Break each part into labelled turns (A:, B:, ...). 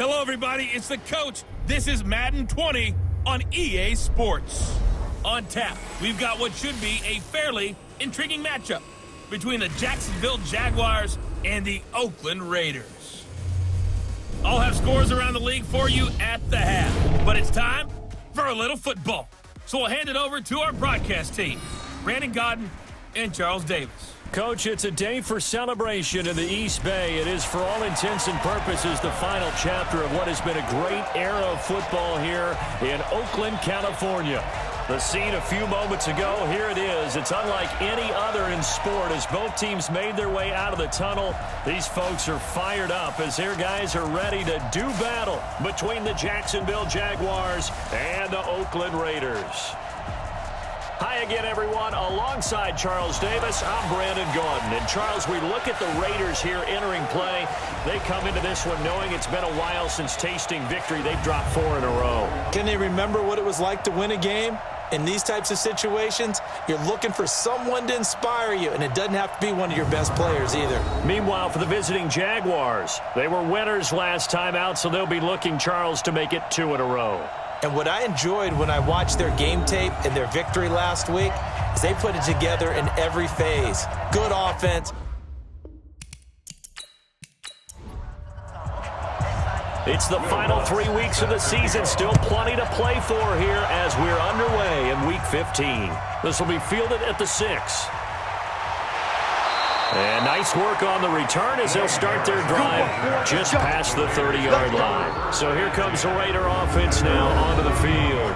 A: Hello, everybody. It's the coach. This is Madden 20 on EA Sports. On tap, we've got what should be a fairly intriguing matchup between the Jacksonville Jaguars and the Oakland Raiders. I'll have scores around the league for you at the half, but it's time for a little football. So we'll hand it over to our broadcast team, Brandon Godden and Charles Davis.
B: Coach, it's a day for celebration in the East Bay. It is, for all intents and purposes, the final chapter of what has been a great era of football here in Oakland, California. The scene a few moments ago, here it is. It's unlike any other in sport as both teams made their way out of the tunnel. These folks are fired up as their guys are ready to do battle between the Jacksonville Jaguars and the Oakland Raiders. Hi again, everyone. Alongside Charles Davis, I'm Brandon Godden. And Charles, we look at the Raiders here entering play. They come into this one knowing it's been a while since tasting victory. They've dropped 4 in a row.
C: Can they remember what it was like to win a game? In these types of situations, you're looking for someone to inspire you, and it doesn't have to be one of your best players either.
B: Meanwhile, for the visiting Jaguars, they were winners last time out, so they'll be looking, Charles, to make it 2 in a row.
C: And what I enjoyed when I watched their game tape and their victory last week is they put it together in every phase. Good offense.
B: It's the final 3 weeks of the season. Still plenty to play for here as we're underway in Week 15. This will be fielded at the 6. And nice work on the return as they'll start their drive just past the 30-yard line. So here comes the Raider offense now onto the field.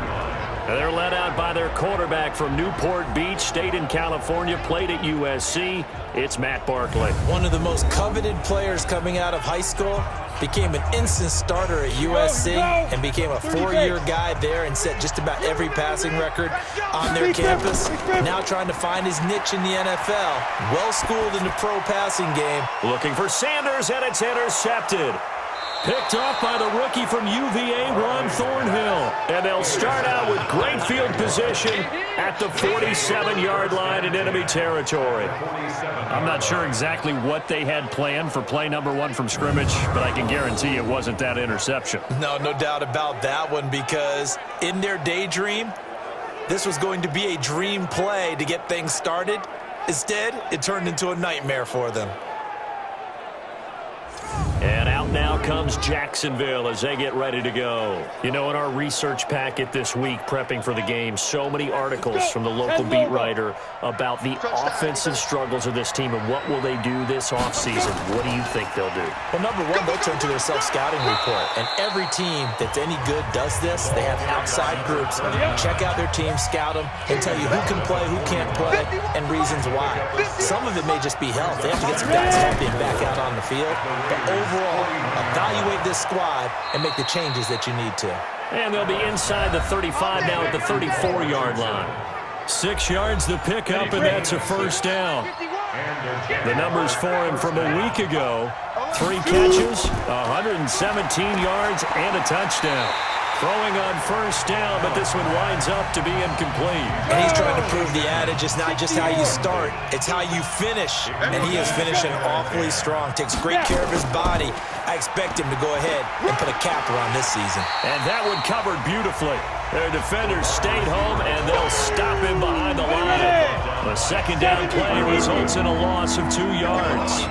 B: And they're led out by their quarterback from Newport Beach, stayed in California, played at USC. It's Matt Barkley.
C: One of the most coveted players coming out of high school, became an instant starter at USC and became a 4-year guy there and set just about every passing record on their campus. Now trying to find his niche in the NFL. Well-schooled in the pro passing game.
B: Looking for Sanders, and it's intercepted. Picked off by the rookie from UVA, Ron Thornhill. And they'll start out with great field position at the 47-yard line in enemy territory. I'm not sure exactly what they had planned for play number 1 from scrimmage, but I can guarantee it wasn't that interception.
C: No doubt about that one, because in their daydream, this was going to be a dream play to get things started. Instead, it turned into a nightmare for them.
B: And out now comes Jacksonville as they get ready to go. You know, in our research packet this week, prepping for the game, so many articles from the local beat writer about the offensive struggles of this team and what will they do this offseason. What do you think they'll do?
C: Well, number one, they'll turn to their self-scouting report. And every team that's any good does this. They have outside groups. Check out their team, scout them, and tell you who can play, who can't play, and reasons why. Some of it may just be health. They have to get some guys healthy and back out on the field. But overall, evaluate this squad and make the changes that you need to.
B: And they'll be inside the 35 now at the 34-yard line. 6 yards the pickup, and that's a first down. The numbers for him from a week ago: 3 catches, 117 yards, and a touchdown. Throwing on first down, but this one winds up to be incomplete.
C: And he's trying to prove the adage, it's not just how you start, it's how you finish. And he is finishing awfully strong, takes great care of his body. I expect him to go ahead and put a capper on this season.
B: And that one covered beautifully. Their defenders stayed home, and they'll stop him behind the line. The second down play results in a loss of 2 yards.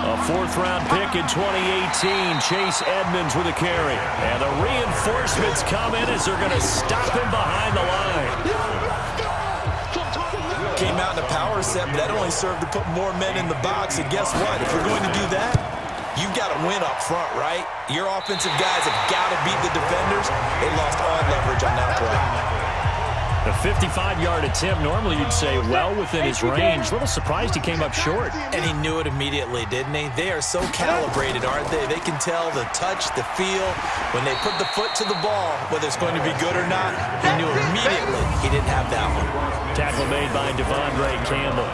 B: A 4th-round pick in 2018, Chase Edmonds with a carry. And the reinforcements come in as they're going to stop him behind the line.
C: Came out in a power set, but that only served to put more men in the box. And guess what? If you're going to do that, you've got to win up front, right? Your offensive guys have got to beat the defenders. They lost all leverage on that play.
B: A 55-yard attempt, normally you'd say well within his range. A little surprised he came up short.
C: And he knew it immediately, didn't he? They are so calibrated, aren't they? They can tell the touch, the feel. When they put the foot to the ball, whether it's going to be good or not, he knew immediately he didn't have that one.
B: Tackle made by Devondre Campbell.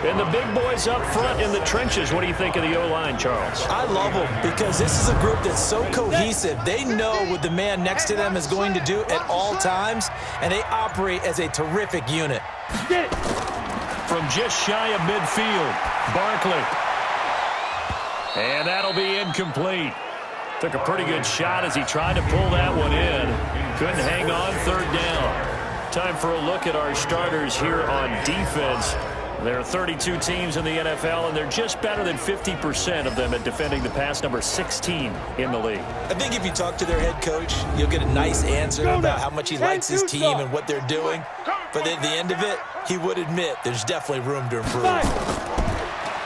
B: And the big boys up front in the trenches. What do you think of the O-line, Charles?
C: I love them because this is a group that's so cohesive. They know what the man next to them is going to do at all times, and they operate as a terrific unit.
B: From just shy of midfield, Barkley. And that'll be incomplete. Took a pretty good shot as he tried to pull that one in. Couldn't hang on, third down. Time for a look at our starters here on defense. There are 32 teams in the NFL, and they're just better than 50% of them at defending the pass, number 16 in the league.
C: I think if you talk to their head coach, you'll get a nice answer about how much he likes his team and what they're doing. But at the end of it, he would admit there's definitely room to improve.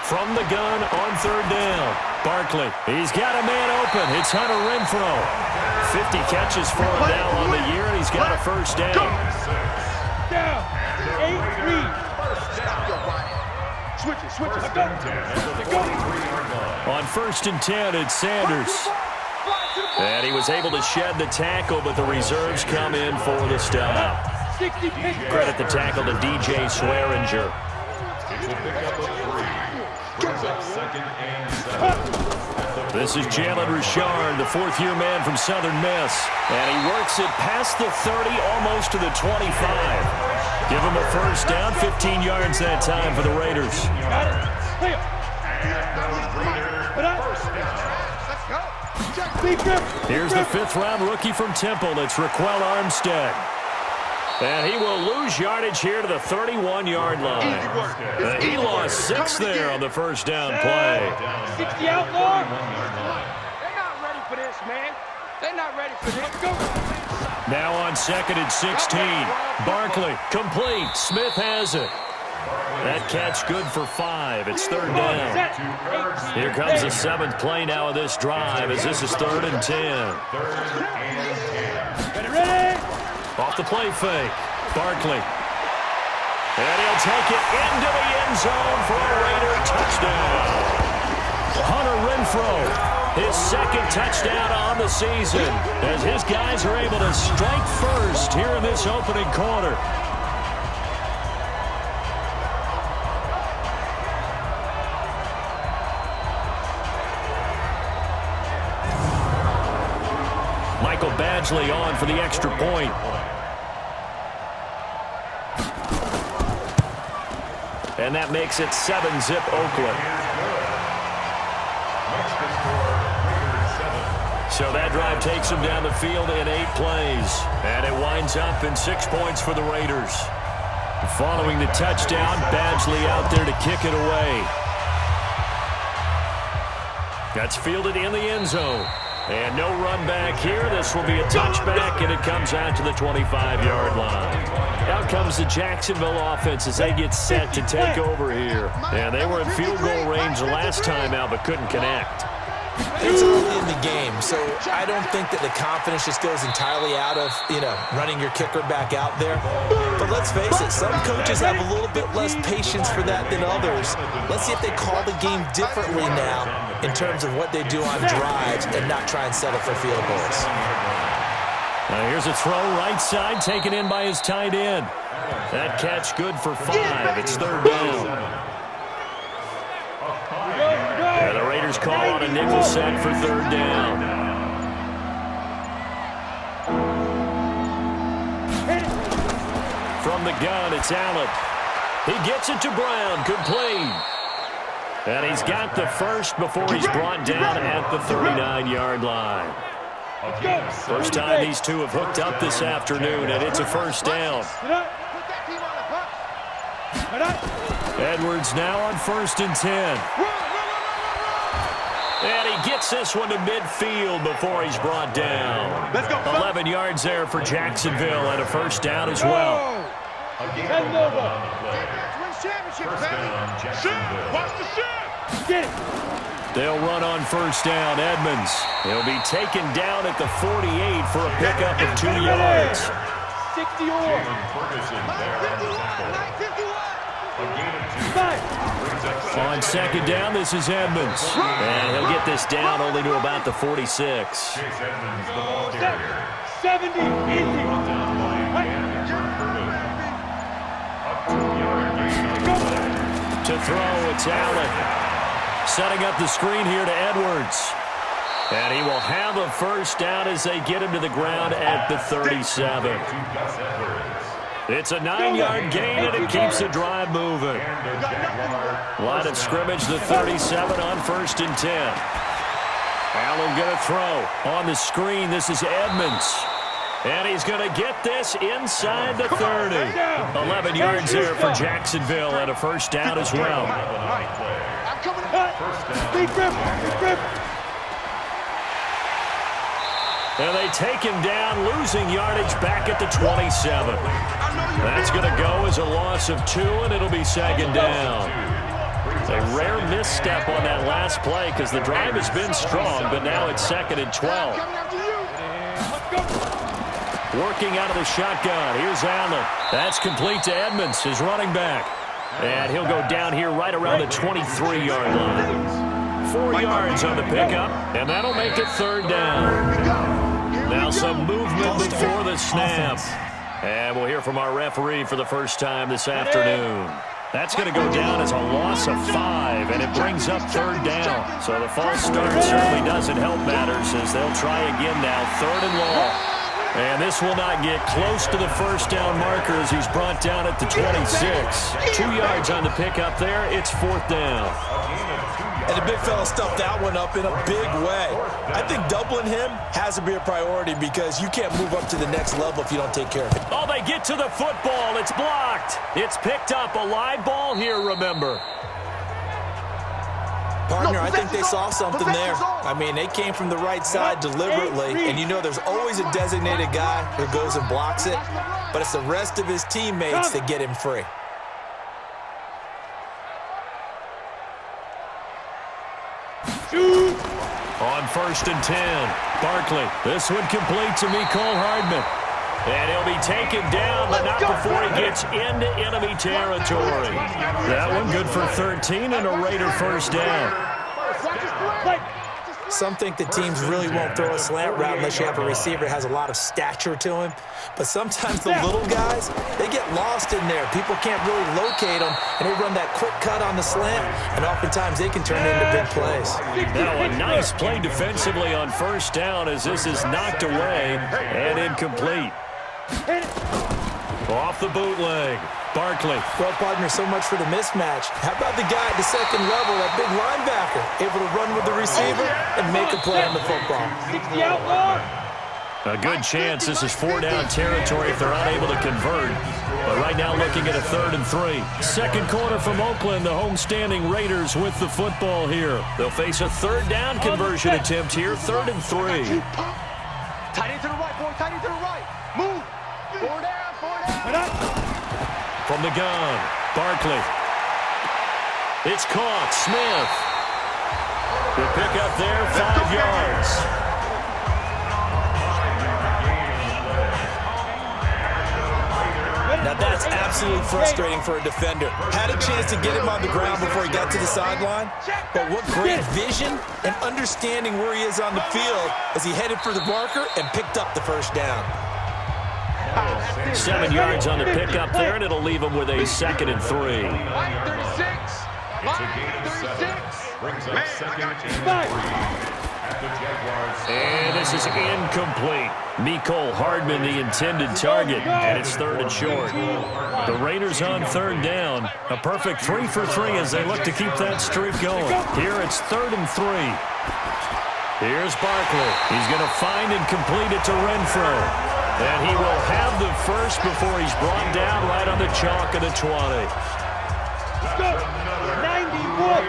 B: From the gun on third down, Barkley. He's got a man open. It's Hunter Renfrow. 50 catches for him now on the year, and he's got a first down.
D: Down. 8-3. Switch it. Go.
B: On first and 10, it's Sanders. And he was able to shed the tackle, but the reserves come in for the stop. Credit the tackle to DJ Swearinger. This is Jalen Richard, the fourth-year man from Southern Miss. And he works it past the 30, almost to the 25. Give him a first down, 15 yards that time for the Raiders. Here's the fifth-round rookie from Temple. It's Raquel Armstead. And he will lose yardage here to the 31-yard line. He lost 6 there on the first down play.
D: 60 outlaw. They're not ready for this, man. They're not ready for this. Go.
B: Now on second and 16. Barkley, complete. Smith has it. That catch good for 5. It's third down. Here comes the 7th play now of this drive as this is third and 10.
D: Ready?
B: Off the play fake. Barkley. And he'll take it into the end zone for a Raider touchdown. Hunter Renfrow, his second touchdown on the season, as his guys are able to strike first here in this opening quarter. Michael Badgley on for the extra point. And that makes it 7-zip Oakland. So that drive takes them down the field in 8 plays. And it winds up in 6 points for the Raiders. Following the touchdown, Badgley out there to kick it away. That's fielded in the end zone. And no run back here. This will be a touchback, and it comes out to the 25-yard line. Out comes the Jacksonville offense as they get set to take over here. And they were in field goal range the last time out, but couldn't connect.
C: It's early in the game, so I don't think that the confidence just goes entirely out of, running your kicker back out there. But let's face it, some coaches have a little bit less patience for that than others. Let's see if they call the game differently now in terms of what they do on drives and not try and settle for field goals.
B: Now here's a throw right side taken in by his tight end. That catch good for 5. It's third down. And the Raiders call on a nickel set for third down. From the gun, it's Allen. He gets it to Brown, complete. And he's got the first before he's brought down at the 39-yard line. First time these two have hooked up this afternoon, and it's a first down. Edwards now on first and 10. And he gets this one to midfield before he's brought down. 11 yards there for Jacksonville and a first down as well. They'll run on first down. Edmonds. He'll be taken down at the 48 for a pickup of 2 yards.
D: 60
B: On second down, this is Edmonds. And he'll get this down only to about the 46.
D: 70, easy.
B: To throw, it's Allen. Setting up the screen here to Edwards. And he will have a first down as they get him to the ground at the 37. It's a 9-yard gain, and it keeps the drive moving. Line of scrimmage, the 37 on 1st and 10. Allen going to throw. On the screen, this is Edmonds. And he's going to get this inside the 30. 11 yards there for Jacksonville, and a first down as well. And they take him down, losing yardage back at the 27. That's going to go as a loss of 2, and it'll be 2nd down. A rare misstep on that last play because the drive has been strong, but now it's 2nd and 12. Working out of the shotgun. Here's Allen. That's complete to Edmonds, his running back. And he'll go down here right around the 23-yard line. 4 yards on the pickup, and that'll make it 3rd down. Now some movement before the snap. And we'll hear from our referee for the first time this afternoon. That's going to go down as a loss of 5, and it brings up 3rd down. So the false start certainly doesn't help matters as they'll try again now, 3rd and long. And this will not get close to the first down marker as he's brought down at the 26. 2 yards on the pickup there. It's 4th down.
C: And the big fella stuffed that one up in a big way. I think doubling him has to be a priority because you can't move up to the next level if you don't take care of it.
B: Oh, they get to the football. It's blocked. It's picked up. A live ball here, remember.
C: Partner, I think they saw something there. I mean, they came from the right side deliberately, and you know there's always a designated guy who goes and blocks it, but it's the rest of his teammates that get him free.
B: On 1st and 10, Barkley. This one complete to Mecole Hardman. And he'll be taken down, but not before he gets into enemy territory. That one good for 13 and a Raider first down.
C: Some think the teams really won't throw a slant route unless you have a receiver that has a lot of stature to him. But sometimes the little guys, they get lost in there. People can't really locate them, and they run that quick cut on the slant, and oftentimes they can turn it into big plays.
B: Now a nice play defensively on first down as this is knocked away and incomplete. Off the bootleg. Barkley.
C: Well, partner, so much for the mismatch. How about the guy at the second level, that big linebacker, able to run with the receiver and make a play on the football?
D: 60 out more.
B: A good chance this is 4-down territory if they're unable to convert. But right now looking at a 3rd and 3. Second quarter from Oakland, the homestanding Raiders with the football here. They'll face a 3rd down conversion attempt here, 3rd and 3.
D: Tight end to the right, boy. Tight end to the right. Move. 4 down, 4 down.
B: From the gun, Barkley. It's caught. Smith. The pickup there, 5 yards.
C: Now that's absolutely frustrating for a defender. Had a chance to get him on the ground before he got to the sideline, but what great vision and understanding where he is on the field as he headed for the marker and picked up the first down.
B: 7 yards on the pickup there, and it'll leave him with a 2nd and 3.
D: Line 36. Line 36. Brings up 2nd and 3.
B: And this is incomplete. Mecole Hardman, the intended target, and it's 3rd and short. The Raiders on 3rd down. A perfect 3 for 3 as they look to keep that streak going. Here it's 3rd and 3. Here's Barkley. He's going to find and complete it to Renfro. And he will have the first before he's brought down right on the chalk of the 20.
D: Let's go. 91.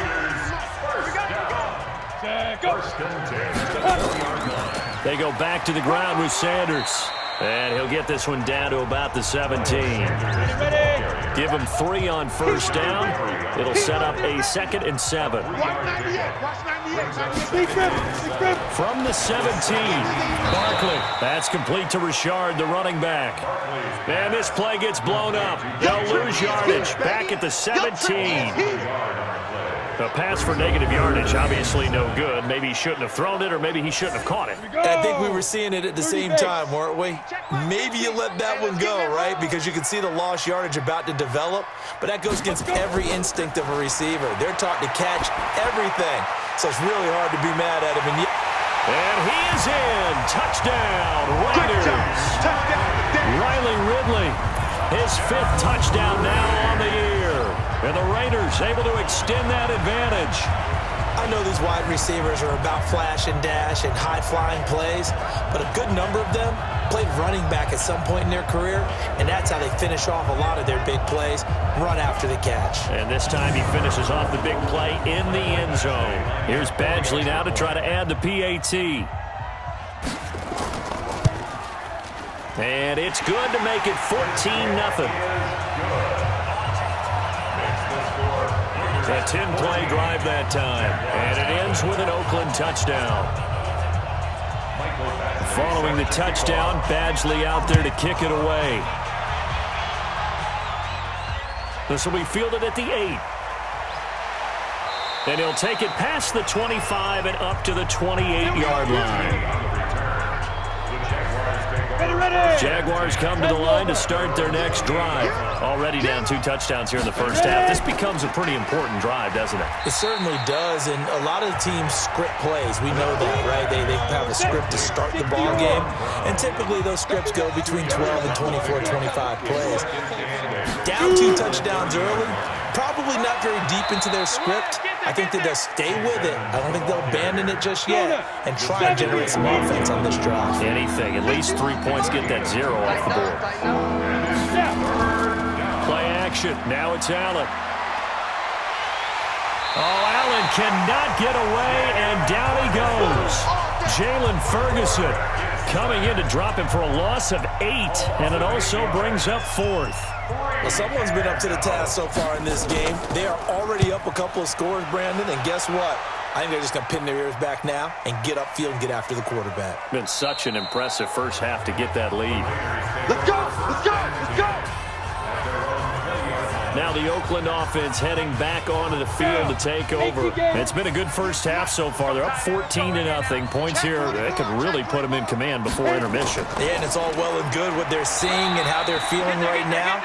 B: They go back to the ground with Sanders. And he'll get this one down to about the 17. Give him 3 on first down. It'll set up a 2nd and 7. From the 17, Barkley. That's complete to Richard, the running back. And this play gets blown up. They'll lose yardage back at the 17. A pass for negative yardage, obviously no good. Maybe he shouldn't have thrown it, or maybe he shouldn't have caught it.
C: I think we were seeing it at the same time, weren't we? Maybe you let that one go, right? Because you can see the lost yardage about to develop. But that goes against every instinct of a receiver. They're taught to catch everything. So it's really hard to be mad at him.
B: And he is in. Touchdown, Raiders. Riley Ridley His 5th touchdown now on the year. And the Raiders able to extend that advantage.
C: I know these wide receivers are about flash and dash and high-flying plays, but a good number of them played running back at some point in their career, and that's how they finish off a lot of their big plays, run after the catch.
B: And this time he finishes off the big play in the end zone. Here's Badgley now to try to add the PAT. And it's good to make it 14-0. A 10-play drive that time, and it ends with an Oakland touchdown. Following the touchdown, Badgley out there to kick it away. This will be fielded at the 8. And he'll take it past the 25 and up to the 28-yard line. Jaguars come to the line to start their next drive. Already down 2 touchdowns here in the first half. This becomes a pretty important drive, doesn't it?
C: It certainly does, and a lot of the teams script plays. We know that, right? They have a script to start the ball game, and typically those scripts go between 12 and 24, 25 plays. Down 2 touchdowns early, probably not very deep into their script. I think that they'll stay with it. I don't think they'll abandon it just yet and try and generate some offense on this drive.
B: Anything. At least 3 points, get that 0 off the board. Play action. Now it's Allen. Oh, Allen cannot get away, and down he goes. Jalen Ferguson coming in to drop him for a loss of 8, and it also brings up 4th.
C: Well, someone's been up to the task so far in this game. They are already up a couple of scores, Brandon, and guess what? I think they're just going to pin their ears back now and get upfield and get after the quarterback.
B: Been such an impressive first half to get that lead.
D: Let's go! Let's go! Let's go!
B: Now the Oakland offense heading back onto the field to take over. It's been a good first half so far. They're up 14-0. Points here, that could really put them in command before intermission.
C: Yeah, and it's all well and good what they're seeing and how they're feeling right now.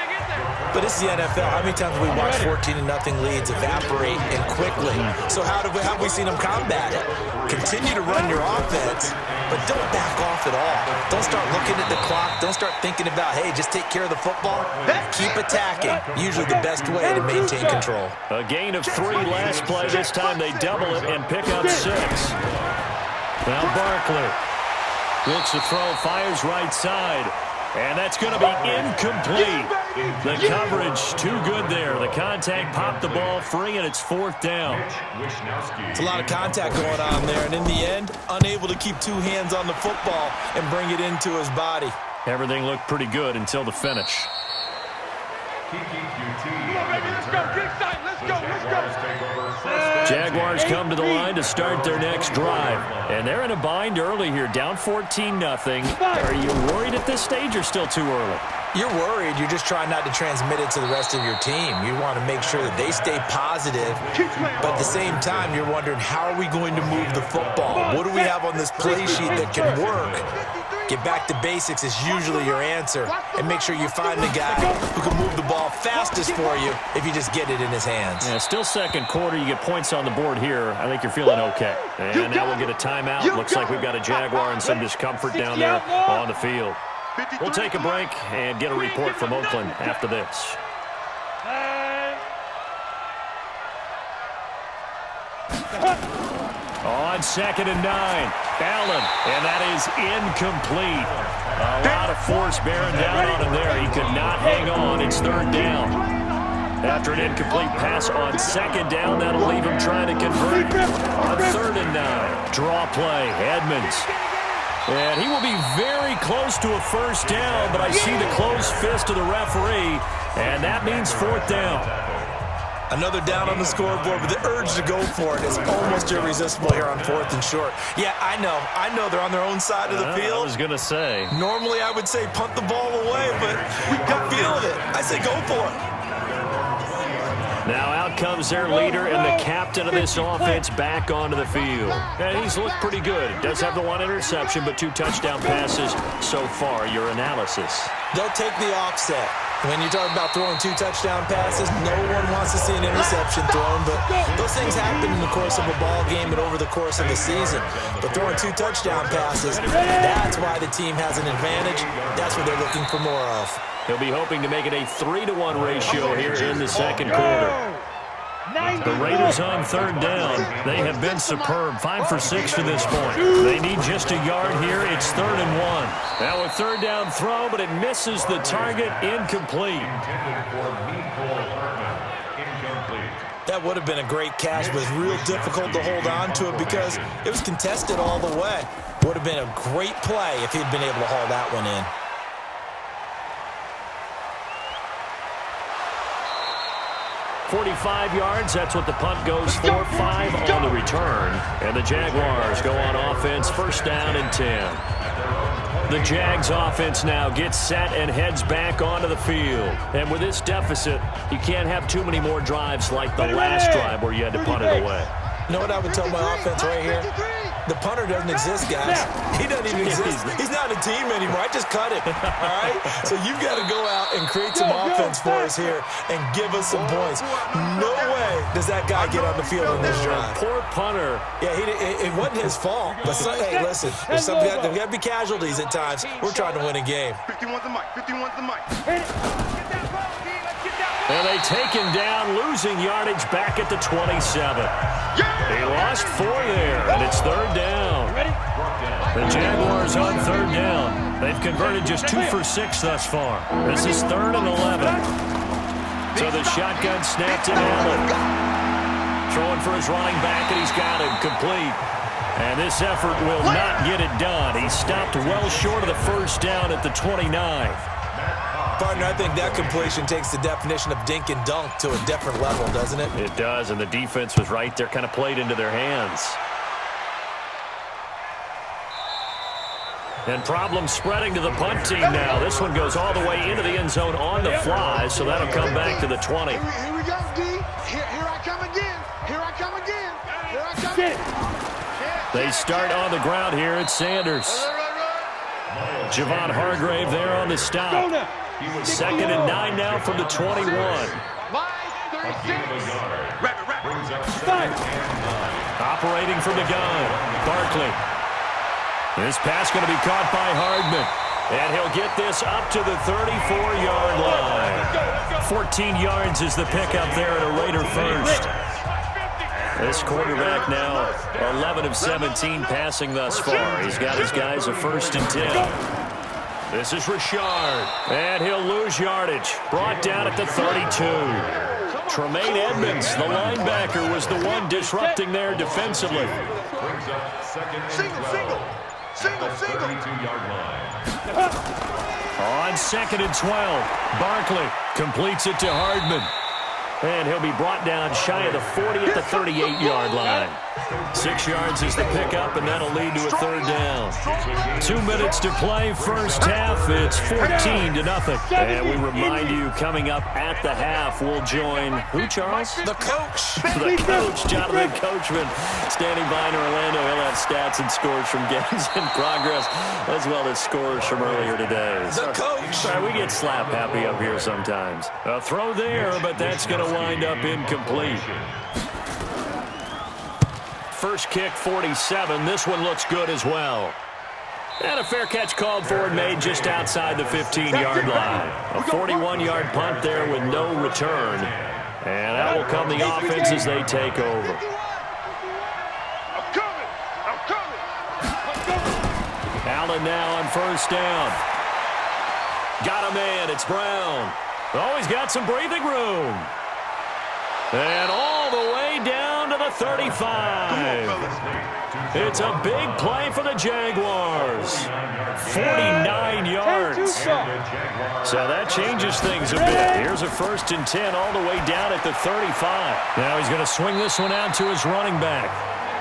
C: But this is the NFL. How many times have we watched 14-0 leads evaporate and quickly? So how have we seen them combat it? Continue to run your offense, but don't back off at all. Don't start looking at the clock. Don't start thinking about, hey, just take care of the football. Keep attacking. Usually the best way to maintain control.
B: A gain of 3 last play. This time they double it and pick up 6. Now Barkley looks to throw, fires right side. And that's going to be incomplete. The coverage too good there. The contact popped the ball free, and it's 4th down.
C: It's a lot of contact going on there, and in the end, unable to keep 2 hands on the football and bring it into his body.
B: Everything looked pretty good until the finish.
D: Come on, baby, let's go. Get excited. Let's go. Let's go.
B: Jaguars come to the line to start their next drive. And they're in a bind early here, down 14-0. Are you worried at this stage or still too early?
C: You're worried. You're just trying not to transmit it to the rest of your team. You want to make sure that they stay positive. But at the same time, you're wondering, how are we going to move the football? What do we have on this play sheet that can work? Get back to basics is usually your answer. And make sure you find the guy who can move the ball fastest for you if you just get it in his hands.
B: Yeah, still second quarter. You get points on the board here. I think you're feeling okay. And now we'll get a timeout. Looks like we've got a Jaguar and some discomfort down there on the field. We'll take a break and get a report from Oakland after this. On 2nd and 9, Allen, and that is incomplete. A lot of force bearing down on him there. He could not hang on. It's 3rd down. After an incomplete pass on 2nd down, that'll leave him trying to convert on 3rd and 9. Draw play, Edmonds. And he will be very close to a first down, but I see the closed fist of the referee, and that means 4th down.
C: Another down on the scoreboard, but the urge to go for it is almost irresistible here on 4th and short. Yeah, I know they're on their own side of the field.
B: I was going to say.
C: Normally I would say punt the ball away, but I'm feeling it. I say go for it.
B: Now out comes their leader and the captain of this offense back onto the field. And he's looked pretty good. Does have the 1 interception, but 2 touchdown passes so far. Your analysis.
C: They'll take the offset. When you're talking about throwing 2 touchdown passes, no one wants to see an interception thrown, but those things happen in the course of a ball game and over the course of the season. But throwing 2 touchdown passes, that's why the team has an advantage. That's what they're looking for more of.
B: He'll be hoping to make it a 3-to-1 ratio here in the second quarter. The Raiders on third down. They have been superb. 5 for 6 to this point. They need just a yard here. It's 3rd and 1. Now a third down throw, but it misses the target. Incomplete.
C: That would have been a great catch, but it's real difficult to hold on to it because it was contested all the way. Would have been a great play if he'd been able to haul that one in.
B: 45 yards, that's what the punt goes for. 5 on the return. And the Jaguars go on offense, first down and 10. The Jags offense now gets set and heads back onto the field. And with this deficit, you can't have too many more drives like the last drive where you had to punt it away.
C: You know what I would tell my offense right here? The punter doesn't exist, guys. He doesn't even exist. He's not a team anymore. I just cut him, all right? So you've got to go out and create some offense for us here and give us some points. No way does that guy get on the field in this drive.
B: Poor punter.
C: Yeah, it wasn't his fault. But hey, listen, there's got to be casualties at times. We're trying to win a game.
D: 51's the mic. 51's the mic.
B: And they take him down, losing yardage back at the 27. He lost 4 there, and it's third down. The Jaguars on third down. They've converted just 2 for 6 thus far. This is 3rd and 11. So the shotgun snap to Allen. Throwing for his running back, and he's got him complete. And this effort will not get it done. He stopped well short of the first down at the 29.
C: Partner, I think that completion takes the definition of dink and dunk to a different level, doesn't it?
B: It does, and the defense was right there, kind of played into their hands. And problem spreading to the punt team now. This one goes all the way into the end zone on the fly, so that'll come back to the 20.
D: Here we go, D. Here I come again. Here I come again. Here I come again.
B: They start on the ground here at Sanders. Javon Hargrave there on the stop. 2nd and 9 now from the 21. Operating from the gun, Barkley. This pass going to be caught by Hardman. And he'll get this up to the 34-yard line. 14 yards is the pickup there at a Raider first. This quarterback now 11 of 17 passing thus far. He's got his guys a 1st and 10. This is Richard, and he'll lose yardage. Brought down at the 32. Tremaine Edmonds, the linebacker, was the one disrupting there defensively.
D: Single.
B: On 2nd and 12, Barkley completes it to Hardman. And he'll be brought down shy of the 40 at the 38-yard line. 6 yards is the pickup, and that'll lead to a third down. 2 minutes to play, first half. It's 14-0. And we remind you, coming up at the half, we'll join who, Charles?
C: The coach.
B: The coach, Jonathan Coachman, standing by in Orlando. He'll have stats and scores from games in progress, as well as scores from earlier today.
C: The coach.
B: Sorry, we get slap happy up here sometimes. A throw there, but that's going to wind up incomplete. First kick, 47. This one looks good as well. And a fair catch called for and made just outside the 15-yard line. A 41-yard punt there with no return. And that will come the offense as they take over.
D: I'm coming.
B: Allen now on first down. Got a man. It's Brown. Oh, he's got some breathing room. And all the way down to the 35. It's a big play for the Jaguars. 49 yards. So that changes things a bit. Here's a 1st and 10 all the way down at the 35. Now he's going to swing this one out to his running back.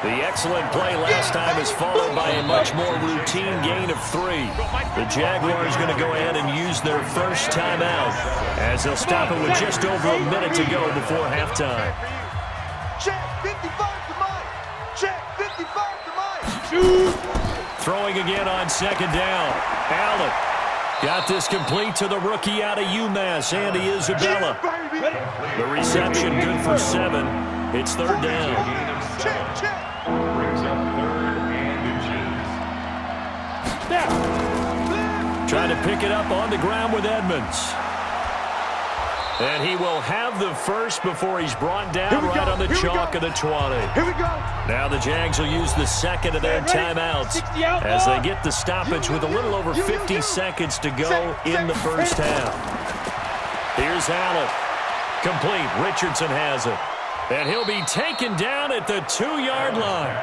B: The excellent play last time is followed by a much more routine gain of 3. The Jaguars going to go ahead and use their first timeout as they'll stop it with just over a minute to go before halftime.
D: Check 55 to Mike. Check 55 to Mike.
B: Throwing again on 2nd down. Allen got this complete to the rookie out of UMass, Andy Isabella. The reception good for 7. It's 3rd down.
D: Check.
B: Trying to pick it up on the ground with Edmonds. And he will have the first before he's brought down right on the chalk of the 20.
D: Here we go.
B: Now the Jags will use the second of their timeouts as they get the stoppage with a little over 50 seconds to go in the first half. Here's Allen. Complete. Richardson has it. And he'll be taken down at the 2-yard line.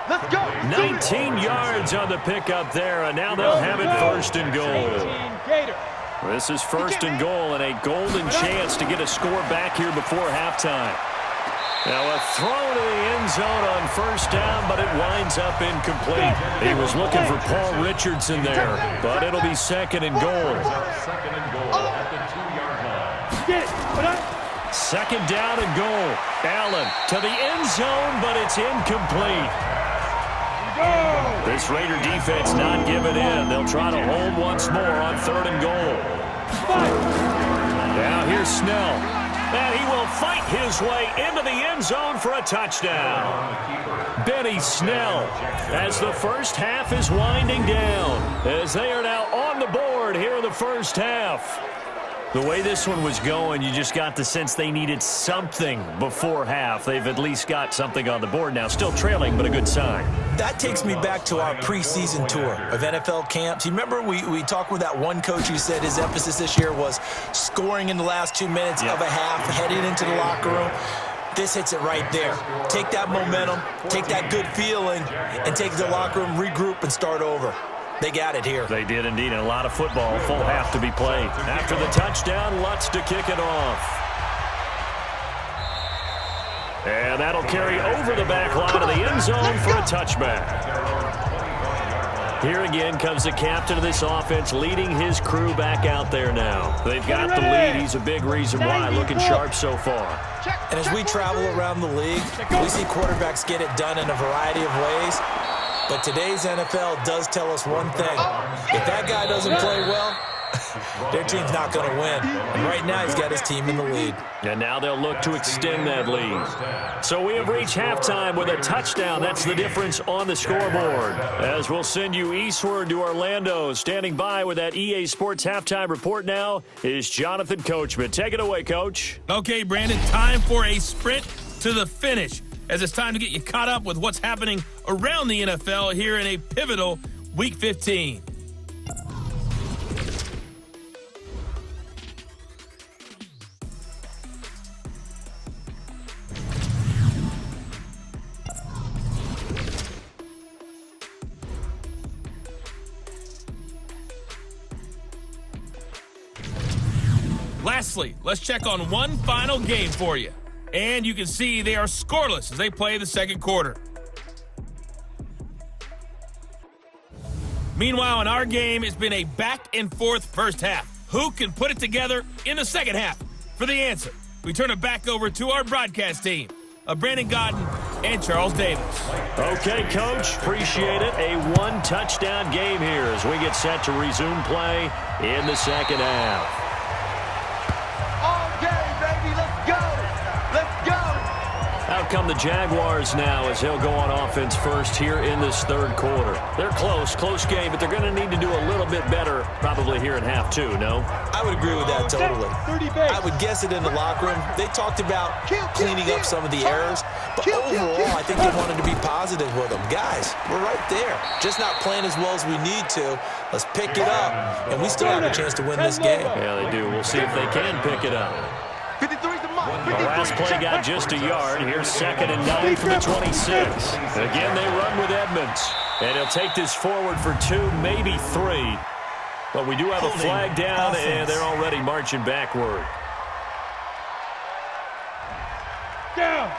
D: Let's go.
B: 19 yards on the pickup there, and now they'll have it first and goal. This is first and goal and a golden chance to get a score back here before halftime. Now a throw to the end zone on first down, but it winds up incomplete. He was looking for Paul Richardson there, but it'll be second and goal. Second down and goal. Allen to the end zone, but it's incomplete. This Raider defense not giving in. They'll try to hold once more on third and goal. Now here's Snell. And he will fight his way into the end zone for a touchdown. Benny Snell as the first half is winding down, as they are now on the board here in the first half. The way this one was going, you just got the sense they needed something before half. They've at least got something on the board now. Still trailing, but a good sign.
C: That takes me back to our preseason tour of NFL camps. You remember we talked with that one coach who said his emphasis this year was scoring in the last 2 minutes of a half, heading into the locker room. This hits it right there. Take that momentum, take that good feeling, and take the locker room, regroup, and start over. They got it here.
B: They did indeed, and a lot of football, full half to be played. After the touchdown, Lutz to kick it off. And that'll carry over the back line of the end zone for a touchback. Here again comes the captain of this offense leading his crew back out there now. They've got the lead. He's a big reason why, looking sharp so far.
C: And as we travel around the league, we see quarterbacks get it done in a variety of ways. But today's NFL does tell us one thing. If that guy doesn't play well, their team's not going to win. And right now, he's got his team in the lead.
B: And now they'll look to extend that lead. So we have reached halftime with a touchdown. That's the difference on the scoreboard. As we'll send you eastward to Orlando. Standing by with that EA Sports halftime report now is Jonathan Coachman. Take it away, Coach.
A: Okay, Brandon, time for a sprint to the finish, as it's time to get you caught up with what's happening around the NFL here in a pivotal Week 15. Lastly, let's check on one final game for you. And you can see they are scoreless as they play the second quarter. Meanwhile, in our game, it's been a back-and-forth first half. Who can put it together in the second half? For the answer, we turn it back over to our broadcast team of Brandon Godden and Charles Davis.
B: Okay, Coach, appreciate it. A one-touchdown game here as we get set to resume play in the second half. Out come the Jaguars now as he'll go on offense first here in this third quarter. They're close game, but they're going to need to do a little bit better probably here in half two, no?
C: I would agree with that totally. I would guess it in the locker room. They talked about cleaning up some of the errors, but overall I think they wanted to be positive with them. Guys, we're right there. Just not playing as well as we need to. Let's pick it up, and we still have a chance to win this game.
B: Yeah, they do. We'll see if they can pick it up. The last play got just a yard. Here's 2nd and 9 from the 26. Again, they run with Edmonds. And he'll take this forward for 2, maybe 3. But we do have a flag down, and they're already marching backward.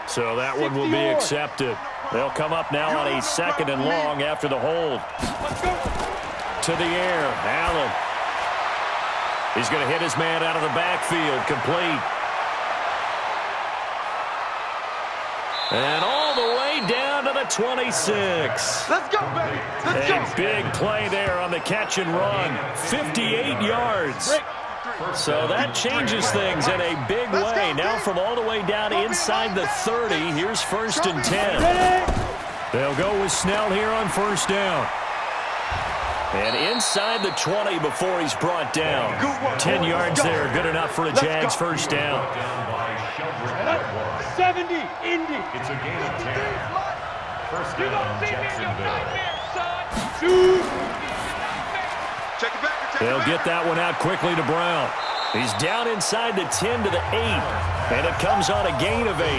B: So that one will be accepted. They'll come up now on a 2nd and long after the hold. To the air, Allen. He's going to hit his man out of the backfield, complete. And all the way down to the 26.
D: Let's go, baby. Let's go.
B: A big play there on the catch and run. 58 yards. So that changes things in a big way. Now from all the way down inside the 30, here's 1st and 10. They'll go with Snell here on first down. And inside the 20 before he's brought down. 10 yards there, good enough for a Jags first down.
D: 70, Indy.
E: It's a gain of 10. First down, Jacksonville.
B: They'll get that one out quickly to Brown. He's down inside the 10 to the 8. And it comes on a gain of 8.
E: It's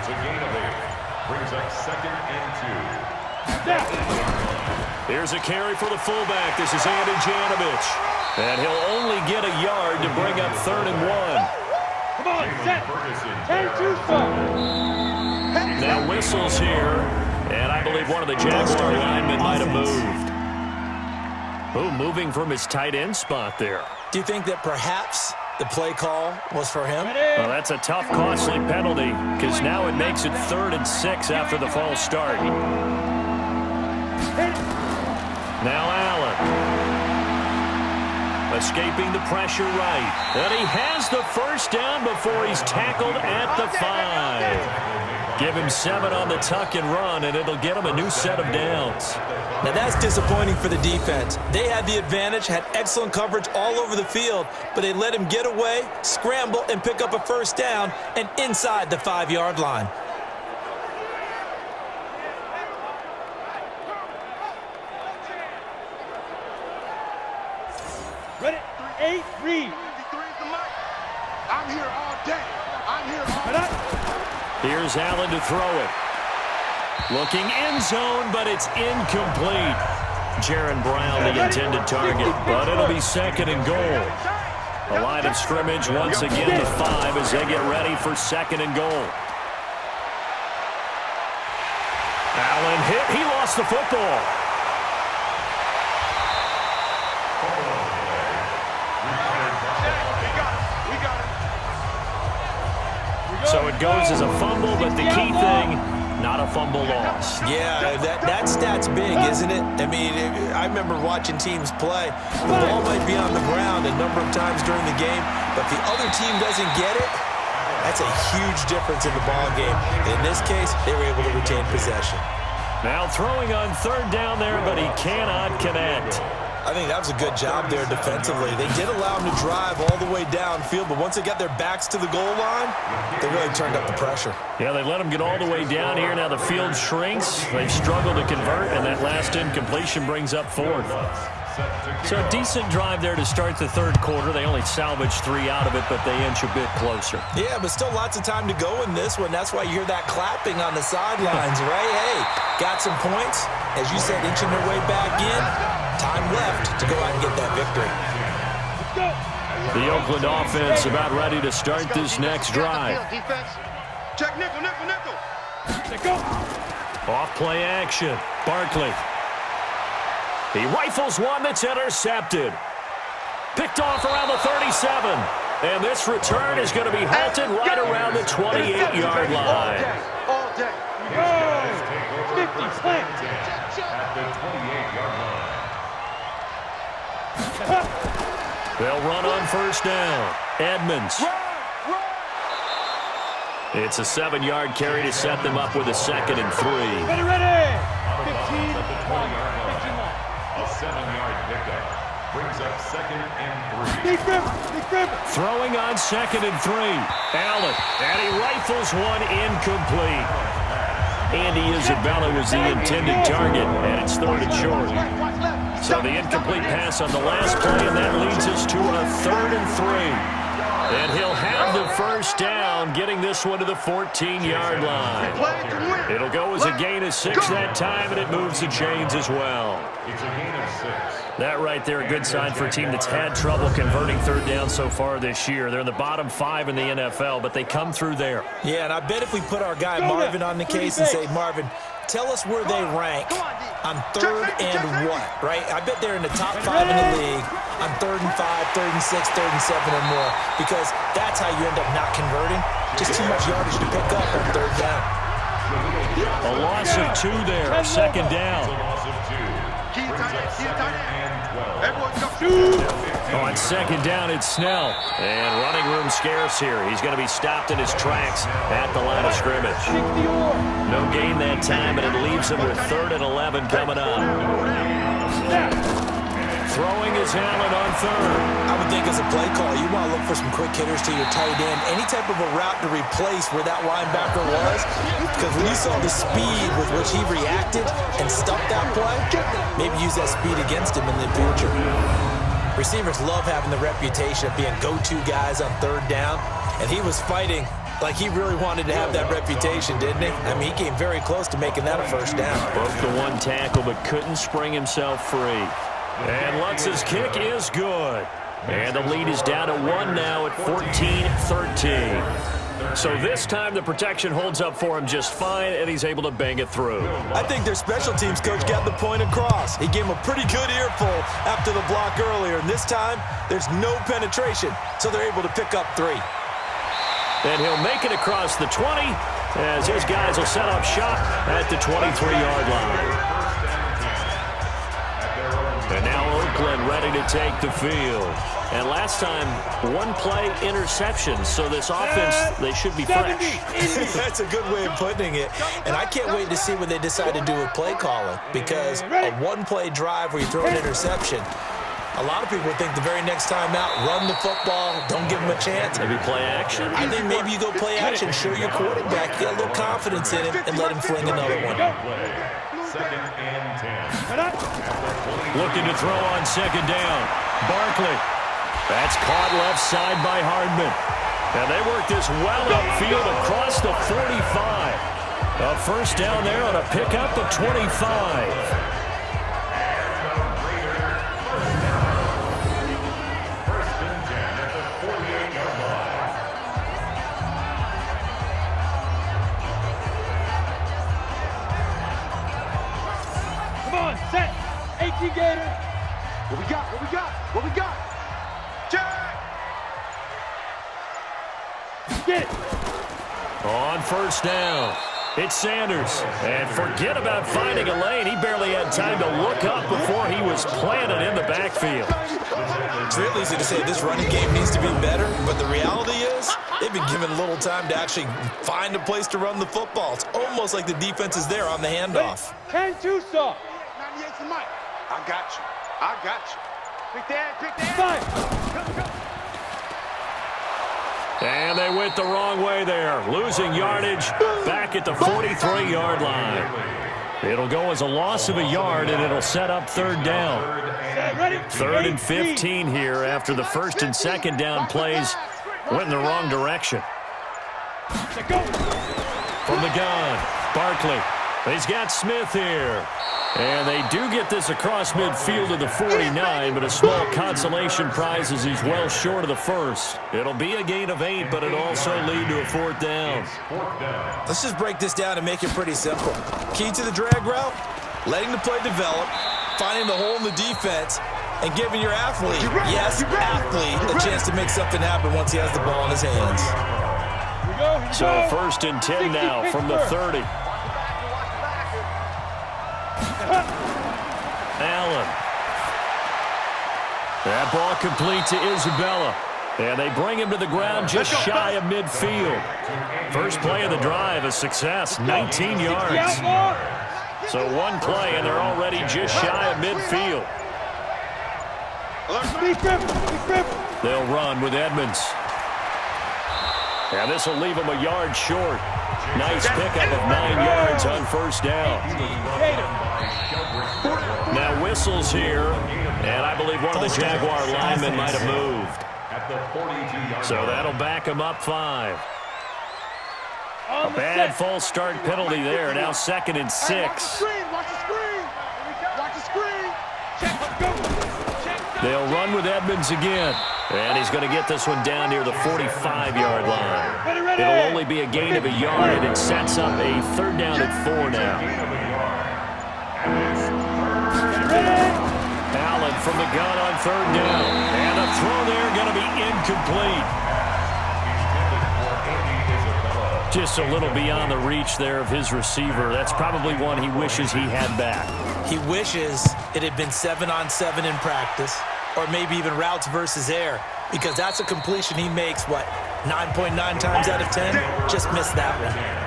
E: a gain of 8. Brings up 2nd and 2.
B: Here's a carry for the fullback. This is IGNFL. And he'll only get a yard to bring up 3rd and 1.
D: Come on, set. 10-2 stop.
B: Now whistles here. And I believe one of the Jaguar linemen might have moved. Oh, moving from his tight end spot there.
C: Do you think that perhaps the play call was for him?
B: Well, that's a tough, costly penalty because now it makes it 3rd and 6 after the false start. Now Allen. Escaping the pressure right. And he has the first down before he's tackled at the 5. Give him 7 on the tuck and run, and it'll get him a new set of downs.
C: Now that's disappointing for the defense. They had the advantage, had excellent coverage all over the field, but they let him get away, scramble, and pick up a first down, and inside the 5-yard line.
D: Ready? 8, read.
F: I'm here all day. I'm here all day.
B: Here's Allen to throw it. Looking end zone, but it's incomplete. Jaron Brown, the intended target, but it'll be 2nd and goal. A line of scrimmage once again, the 5 as they get ready for 2nd and goal. Allen hit. He lost the football. So it goes as a fumble, but the key thing, not a fumble loss.
C: Yeah, that stat's big, isn't it? I mean, I remember watching teams play. The ball might be on the ground a number of times during the game, but if the other team doesn't get it, that's a huge difference in the ball game. In this case, they were able to retain possession.
B: Now throwing on 3rd down there, but he cannot connect.
C: I think that was a good job there defensively. They did allow him to drive all the way downfield, but once they got their backs to the goal line, they really turned up the pressure.
B: Yeah, they let him get all the way down here. Now the field shrinks. They've struggled to convert, and that last incompletion brings up 4th. So a decent drive there to start the 3rd quarter. They only salvaged 3 out of it, but they inch a bit closer.
C: Yeah, but still lots of time to go in this one. That's why you hear that clapping on the sidelines, right? Hey, got some points. As you said, inching their way back in. Time left to go out and get that victory.
B: The Oakland offense about ready to start this next drive.
F: Check nickel.
B: Off play action. Barkley. He rifles one that's intercepted. Picked off around the 37. And this return is going to be halted right around the 28-yard line.
F: All day.
D: Go! 50, slant.
E: At the 28-yard line.
B: They'll run on first down. Edmonds. It's a 7-yard carry to set them up with a 2nd and 3.
D: Ready.
E: 15 at the 20-yard line. A 7-yard pickup. Brings up 2nd and 3.
D: Big grip.
B: Throwing on 2nd and 3. Allen. And he rifles one incomplete. Andy Isabella was the intended target, and it's 3rd and short. So the incomplete pass on the last play, and that leads us to a 3rd and 3. And he'll have the first down, getting this one to the 14-yard line. It'll go as a gain of 6 that time, and it moves the chains as well.
E: It's a gain of 6.
B: That right there, a good sign for a team that's had trouble converting 3rd down so far this year. They're in the bottom 5 in the NFL, but they come through there.
C: Yeah, and I bet if we put our guy Marvin on the case and say, Marvin, tell us where they rank on 3rd and what, right? I bet they're in the top 5 in the league on 3rd and 5, 3rd and 6, 3rd and 7 or more, because that's how you end up not converting. Just too much yardage to pick up on 3rd down.
B: A loss of 2 there, 2nd down.
E: It's a loss of 2.
F: Key tight end. Key tight end.
E: 12.
F: Everyone come.
B: On second down, it's Snell. And running room scarce here. He's going to be stopped in his tracks at the line of scrimmage. No gain that time, and it leaves him with 3rd and 11 coming up. Throwing is Allen on 3rd.
C: I would think as a play call, you want to look for some quick hitters to your tight end. Any type of a route to replace where that linebacker was. Because when you saw the speed with which he reacted and stuffed that play, maybe use that speed against him in the future. Receivers love having the reputation of being go-to guys on 3rd down. And he was fighting like he really wanted to have that reputation, didn't he? I mean, he came very close to making that a 1st down.
B: Broke the 1 tackle, but couldn't spring himself free. And Lutz's kick is good. And the lead is down to 1 now at 14-13. So this time the protection holds up for him just fine, and he's able to bang it through.
C: I think their special teams coach got the point across. He gave him a pretty good earful after the block earlier, and this time there's no penetration, so they're able to pick up 3.
B: And he'll make it across the 20 as his guys will set up shop at the 23-yard line. And now Oakland ready to take the field. And last time, 1-play interception. So this offense, they should be fresh.
C: That's a good way of putting it. And I can't wait to see what they decide to do with play calling. Because a 1-play drive where you throw an interception, a lot of people think the very next time out, run the football, don't give them a chance.
B: Maybe play action.
C: I think maybe you go play action, show your quarterback, get a little confidence in him, and let him fling another one.
E: 2nd and 10.
B: Looking to throw on 2nd down. Barkley. That's caught left side by Hardman. And they work this well upfield across the 45. A 1st down there on a pickup of 25.
D: Set. 18 Gator.
F: What we got? What we got? What we got? Jack!
D: Get it.
B: On 1st down, it's Sanders. And forget about finding a lane. He barely had time to look up before he was planted in the backfield.
C: It's real easy to say this running game needs to be better, but the reality is they've been given little time to actually find a place to run the football. It's almost like the defense is there on the handoff.
D: 10-2 saw.
F: 98's the mic. I got you. I got you. Pick that. Pick that.
D: 5.
B: And they went the wrong way there, losing yardage back at the 43-yard line. It'll go as a loss of a yard, and it'll set up 3rd down. 3rd and 15 here after the 1st and 2nd down plays went in the wrong direction. From the gun, Barkley. He's got Smith here. And they do get this across midfield to the 49, but a small consolation prize as he's well short of the 1st. It'll be a gain of 8, but it'll also lead to a 4th down.
C: Let's just break this down and make it pretty simple. Key to the drag route, letting the play develop, finding the hole in the defense, and giving your athlete, yes, athlete, a chance to make something happen once he has the ball in his hands.
B: So 1st and 10 now from the 30. Allen. That ball complete to Isabella. And they bring him to the ground just shy of midfield. First play of the drive, a success, 19 yards. So 1 play, and they're already just shy of midfield. They'll run with Edmonds. And this will leave him a yard short. Nice pickup of 9 yards on 1st down. Now whistles here, and I believe one of the Jaguar linemen might have moved. So that'll back him up 5. A bad false start penalty there. Now 2nd and 6.
F: Watch the screen. Watch the screen.
B: They'll run with Edmonds again. And he's going to get this one down near the 45-yard line. It'll only be a gain of a yard, and it sets up a 3rd down and 4 now. Allen from the gun on 3rd down. And a throw there going to be incomplete. Just a little beyond the reach there of his receiver. That's probably one he wishes he had back.
C: He wishes it had been 7-on-7 in practice, or maybe even routes versus air, because that's a completion he makes, 9.9 times out of 10? Just missed that one.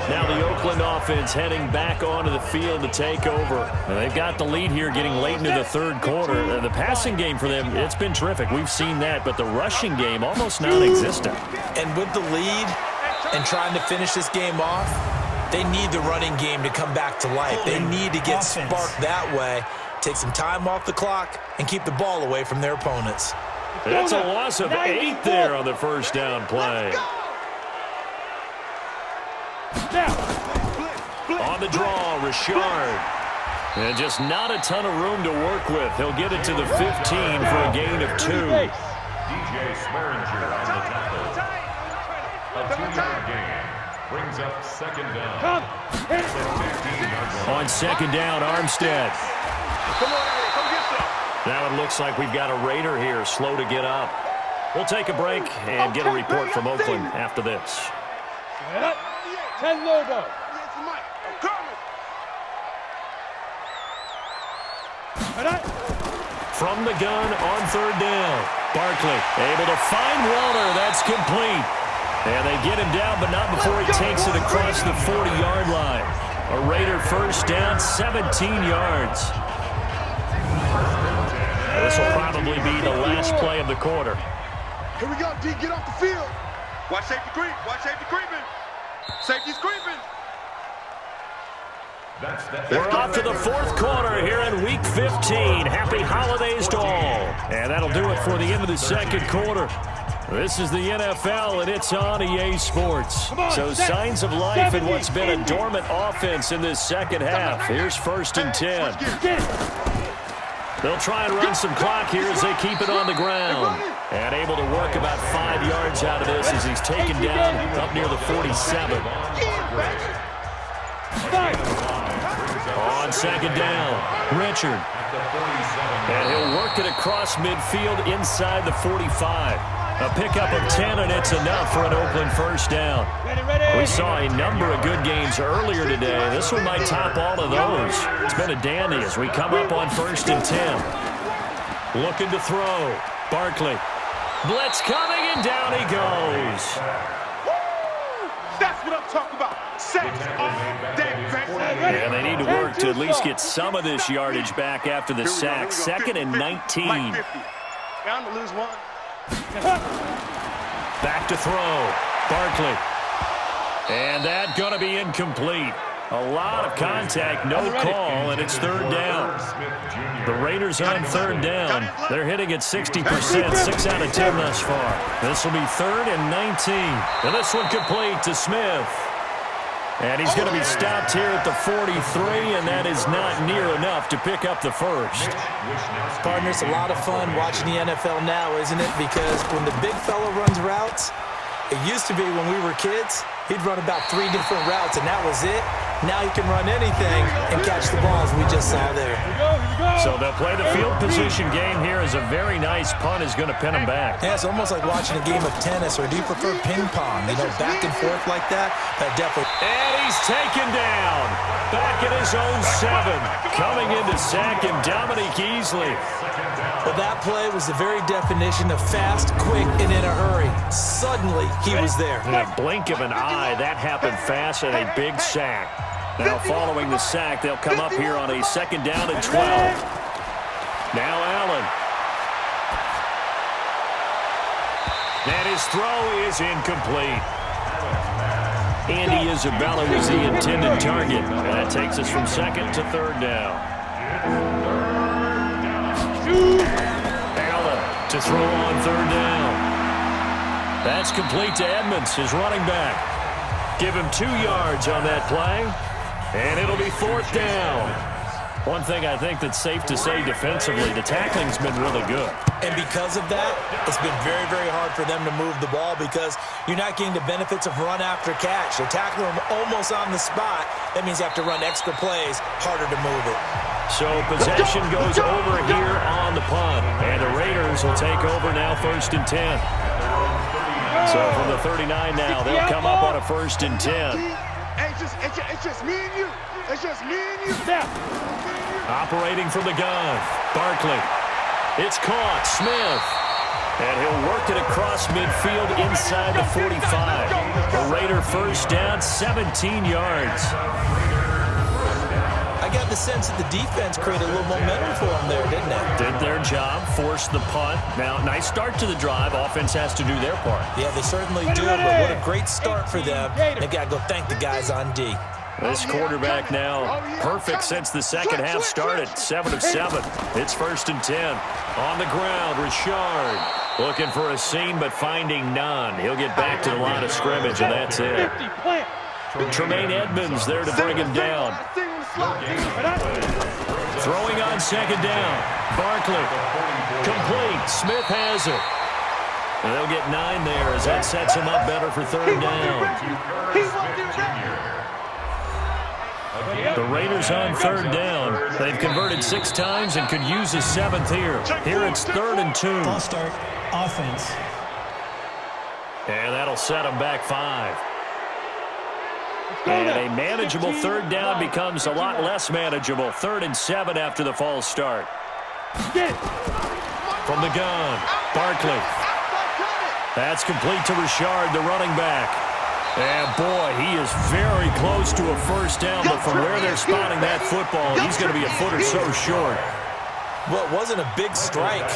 B: Now the Oakland offense heading back onto the field to take over. And they've got the lead here getting late into the third quarter. The passing game for them, it's been terrific. We've seen that, but the rushing game almost non-existent.
C: And with the lead and trying to finish this game off, they need the running game to come back to life. They need to get sparked that way, take some time off the clock, and keep the ball away from their opponents.
B: It's a loss of 8 there on the first down play. On the draw, Richard. And just not a ton of room to work with. He'll get it to the 15 for a gain of 2.
E: DJ Swearinger on the tackle. A 2-yard gain brings up second down.
B: On second down, Armstead.
F: Come on, Aaron, come get some.
B: Now it looks like we've got a Raider here, slow to get up. We'll take a break and get a report from Oakland after this.
D: 10 logo.
B: From the gun on third down. Barkley able to find Walter. That's complete. And they get him down, but not before he takes it across the 40-yard line. A Raider first down, 17 yards. This will probably be the last play of the quarter.
F: Here we go, D. Get off the field. Watch safety creep. Watch safety creeping. Safety's creeping.
B: We're off to the fourth quarter here in Week 15. Happy holidays to all. And that'll do it for the end of the second quarter. This is the NFL, and it's on EA Sports. So signs of life in what's been a dormant offense in this second half. Here's 1st and 10. They'll try and run some clock here as they keep it on the ground. And able to work about 5 yards out of this as he's taken down up near the 47. On second down, Richard. And he'll work it across midfield inside the 45. A pickup of 10, and it's enough for an Oakland first down. We saw a number of good games earlier today. This one might top all of those. It's been a dandy as we come up on 1st and 10. Looking to throw. Barkley. Blitz coming, and down he goes.
F: That's what I'm talking about. Sacks all day,
B: Yeah, they need to work to at least get some of this yardage back after the sack. 2nd and 19.
F: Bound to lose one.
B: Back to throw. Barkley. And that going to be incomplete. A lot of contact, no call, and it's third down. The Raiders on third down. They're hitting at 60%, 6 out of 10 thus far. This will be 3rd and 19. And this one complete to Smith. And he's going to be stopped here at the 43, and that is not near enough to pick up the first.
C: Partner, it's a lot of fun watching the NFL now, isn't it? Because when the big fella runs routes, it used to be when we were kids, he'd run about 3 different routes, and that was it. Now he can run anything and catch the balls we just saw there.
B: So they'll play the field position game here as a very nice punt is going to pin him back.
C: Yeah, it's almost like watching a game of tennis, or do you prefer ping pong? You know, back and forth like that? That definitely.
B: And he's taken down. Back at his own 7. Coming in to sack him, Dominique Easley.
C: Well, that play was the very definition of fast, quick, and in a hurry. Suddenly, he was there.
B: In a blink of an eye, that happened fast, and a big sack. Now, following the sack, they'll come up here on a 2nd down and 12. Now Allen. And his throw is incomplete. Andy Isabella was the intended target. And that takes us from 2nd to 3rd down. Allen to throw on 3rd down. That's complete to Edmonds, his running back. Give him 2 yards on that play. And it'll be 4th down. One thing I think that's safe to say defensively, the tackling's been really good.
C: And because of that, it's been very, very hard for them to move the ball because you're not getting the benefits of run after catch. They're tackling them almost on the spot. That means you have to run extra plays, harder to move it.
B: So possession goes over here on the punt. And the Raiders will take over now 1st and 10. So from the 39 now, they'll come up on a 1st and 10.
F: It's just me and you. It's just me and you.
B: Operating from the gun, Barkley. It's caught, Smith. And he'll work it across midfield inside the 45. A Raider 1st down, 17 yards.
C: I got the sense that the defense created a little momentum for them there, didn't they?
B: Did their job, forced the punt. Now, nice start to the drive. Offense has to do their part.
C: Yeah, they certainly do, but what a great start for them. They've got to go thank the guys on D.
B: This quarterback now perfect since the second half started. 7 of 7. It's 1st and 10. On the ground, Richard looking for a seam but finding none. He'll get back to the line of scrimmage, and that's it. Tremaine Edmonds there to bring him down. Throwing on 2nd down. Barkley. Complete. Smith has it. And they'll get 9 there as that sets him up better for 3rd down. The Raiders on 3rd down. They've converted 6 times and could use a 7th here. Here it's 3rd and 2.
G: Ball start, offense.
B: And that'll set them back 5. And a manageable 3rd down becomes a lot less manageable. 3rd and 7 after the false start. From the gun, Barkley. That's complete to Richard, the running back. And, boy, he is very close to a 1st down, but from where they're spotting that football, he's going to be a foot or so short.
C: Well, it wasn't a big strike,